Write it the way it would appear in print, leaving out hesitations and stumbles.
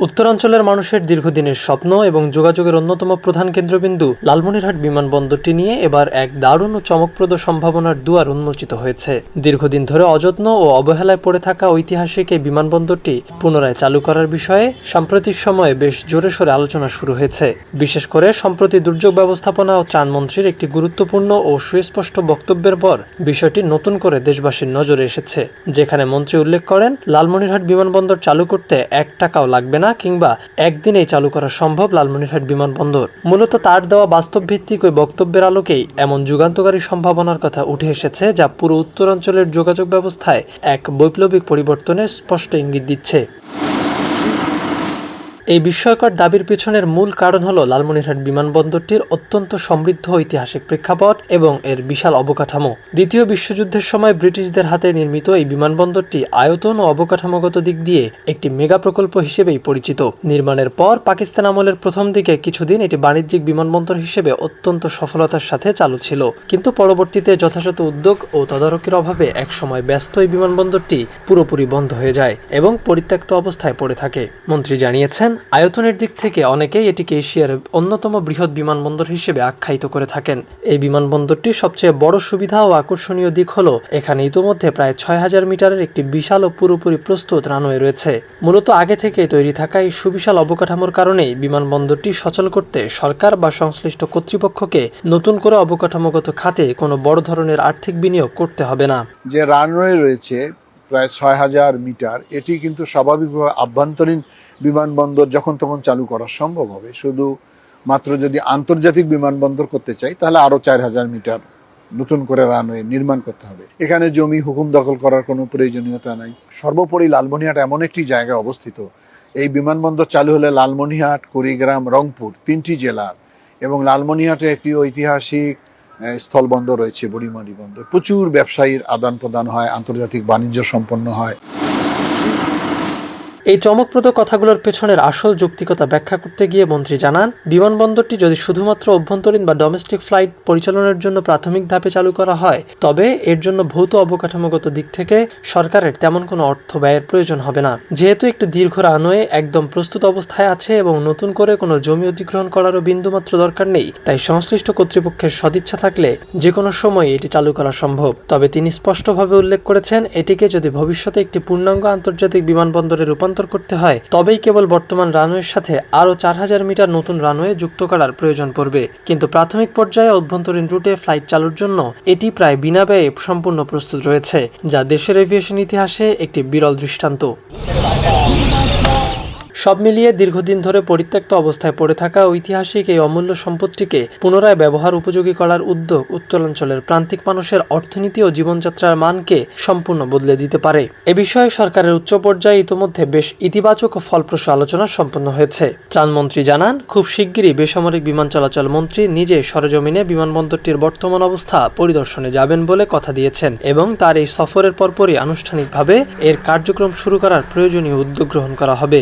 উত্তরাঞ্চলের মানুষের দীর্ঘদিনের স্বপ্ন এবং যোগাযোগের অন্যতম প্রধান কেন্দ্রবিন্দু লালমনিরহাট বিমানবন্দরটি নিয়ে এবার এক দারুণ ও চমকপ্রদ সম্ভাবনার দুয়ার উন্মোচিত হয়েছে। দীর্ঘদিন ধরে অযত্ন ও অবহেলায় পড়ে থাকা ঐতিহাসিক এই বিমানবন্দরটি পুনরায় চালু করার বিষয়ে সাম্প্রতিক সময়ে বেশ জোরে সোরে আলোচনা শুরু হয়েছে। বিশেষ করে সম্প্রতি দুর্যোগ ব্যবস্থাপনা ও ত্রাণ মন্ত্রীর একটি গুরুত্বপূর্ণ ও সুস্পষ্ট বক্তব্যের পর বিষয়টি নতুন করে দেশবাসীর নজরে এসেছে, যেখানে মন্ত্রী উল্লেখ করেন লালমনিরহাট বিমানবন্দর চালু করতে 1 টাকাও লাগবে না কিংবা একদিনেই চালু করা সম্ভব লালমনিরহাট বিমানবন্দর। মূলত তার দেওয়া বাস্তবভিত্তিক ওই বক্তব্যের আলোকেই এমন যুগান্তকারী সম্ভাবনার কথা উঠে এসেছে, যা পুরো উত্তরাঞ্চলের যোগাযোগ ব্যবস্থায় এক বৈপ্লবিক পরিবর্তনের স্পষ্ট ইঙ্গিত দিচ্ছে। এই বিস্ময়কর দাবির পিছনের মূল কারণ হলো লালমনিরহাট বিমানবন্দরটির অত্যন্ত সমৃদ্ধ ঐতিহাসিক প্রেক্ষাপট এবং এর বিশাল অবকাঠামো। দ্বিতীয় বিশ্বযুদ্ধের সময় ব্রিটিশদের হাতে নির্মিত এই বিমানবন্দরটি আয়তন ও অবকাঠামোগত দিক দিয়ে একটি মেগা প্রকল্প হিসেবেই পরিচিত। নির্মাণের পর পাকিস্তান আমলের প্রথম দিকে কিছুদিন এটি বাণিজ্যিক বিমানবন্দর হিসেবে অত্যন্ত সফলতার সাথে চালু ছিল, কিন্তু পরবর্তীতে যথাযথ উদ্যোগ ও তদারকির অভাবে একসময় ব্যস্ত এই বিমানবন্দরটি পুরোপুরি বন্ধ হয়ে যায় এবং পরিত্যক্ত অবস্থায় পড়ে থাকে। মন্ত্রী জানিয়েছেন, আয়তনের দিক থেকে অনেকেই এটিকে এশিয়ার অন্যতম বৃহৎ বিমানবন্দর হিসেবে আখ্যায়িত করে থাকেন। এই বিমানবন্দরটির সবচেয়ে বড় সুবিধা ও আকর্ষণীয় দিক হলো এখানে ইতোমধ্যে প্রায় 6000 মিটারের একটি বিশাল ও পুরোপুরি প্রস্তুত রানওয়ে রয়েছে। মূলত আগে থেকেই তৈরি থাকা এই সুবিশাল অবকাঠামোর কারণেই বিমানবন্দরটি সচল করতে সরকার বা সংশ্লিষ্ট কর্তৃপক্ষকে নতুন করে অবকাঠামোগত খাতে কোনো বড় ধরনের আর্থিক বিনিয়োগ করতে হবে না। যে রানওয়ে রয়েছে প্রায় 6000 মিটার, এটি কিন্তু স্বাভাবিকভাবে আভ্যন্তরীণ বিমানবন্দর যখন তখন চালু করা সম্ভব হবে। শুধু মাত্র যদি আন্তর্জাতিক বিমানবন্দর করতে চাই তাহলে আরো 4000 মিটার নতুন করে রানওয়ে নির্মাণ করতে হবে। এখানে জমি হুকুম দখল করার কোনো প্রয়োজনীয়তা নাই। সর্বোপরি লালমনিরহাট এমন একটি জায়গায় অবস্থিত, এই বিমানবন্দর চালু হলে লালমনিরহাট, কুড়িগ্রাম, রংপুর 3টি জেলার এবং লালমনিরহাটে একটি ঐতিহাসিক স্থলবন্দর রয়েছে, বুড়িমারি বন্দর। প্রচুর ব্যবসায়ীর আদান প্রদান হয়, আন্তর্জাতিক বাণিজ্য সম্পন্ন হয়। এই চমকপ্রদ কথাগুলোর পেছনের আসল যৌক্তিকতা ব্যাখ্যা করতে গিয়ে মন্ত্রী জানান, বিমানবন্দরটি যদি শুধুমাত্র অভ্যন্তরীণ বা ডোমেস্টিক ফ্লাইট পরিচালনার জন্য প্রাথমিক ধাপে চালু করা হয়, তবে এর জন্য ভৌত অবকাঠামোগত দিক থেকে সরকারের তেমন কোনো অর্থ ব্যয়ের প্রয়োজন হবে না। যেহেতু একটি দীর্ঘ রানওয়ে একদম প্রস্তুত অবস্থায় আছে এবং নতুন করে কোনো জমি অধিগ্রহণ করারও বিন্দুমাত্র দরকার নেই, তাই সংশ্লিষ্ট কর্তৃপক্ষের সদিচ্ছা থাকলে যে কোনো সময় এটি চালু করা সম্ভব। তবে তিনি স্পষ্টভাবে উল্লেখ করেছেন, এটিকে যদি ভবিষ্যতে একটি পূর্ণাঙ্গ আন্তর্জাতিক বিমানবন্দরে রূপান্তর করতে হয়, তবেই কেবল বর্তমান রানওয়ের সাথে আরো 4000 মিটার নতুন রানওয়ে যুক্ত করার প্রয়োজন পড়বে। কিন্তু প্রাথমিক পর্যায়ে অভ্যন্তরীণ রুটে ফ্লাইট চালুর জন্য এটি প্রায় বিনা ব্যয়ে সম্পূর্ণ প্রস্তুত রয়েছে, যা দেশের এভিয়েশন ইতিহাসে একটি বিরল দৃষ্টান্ত। সব মিলিয়ে দীর্ঘদিন ধরে পরিত্যক্ত অবস্থায় পড়ে থাকা ঐতিহাসিক এই অমূল্য সম্পদটিকে পুনরায় ব্যবহার উপযোগী করার উদ্যোগ উত্তরাঞ্চলের প্রান্তিক মানুষের অর্থনীতি ও জীবনযাত্রার মানকে সম্পূর্ণ বদলে দিতে পারে। এ বিষয়ে সরকারের উচ্চ পর্যায়ে ইতোমধ্যে বেশ ইতিবাচক ও ফলপ্রসূ আলোচনা সম্পন্ন হয়েছে। ত্রাণমন্ত্রী জানান, খুব শিগগিরই বেসামরিক বিমান চলাচল মন্ত্রী নিজে সরেজমিনে বিমানবন্দরটির বর্তমান অবস্থা পরিদর্শনে যাবেন বলে কথা দিয়েছেন এবং তার এই সফরের পরপরই আনুষ্ঠানিকভাবে এর কার্যক্রম শুরু করার প্রয়োজনীয় উদ্যোগ গ্রহণ করা হবে।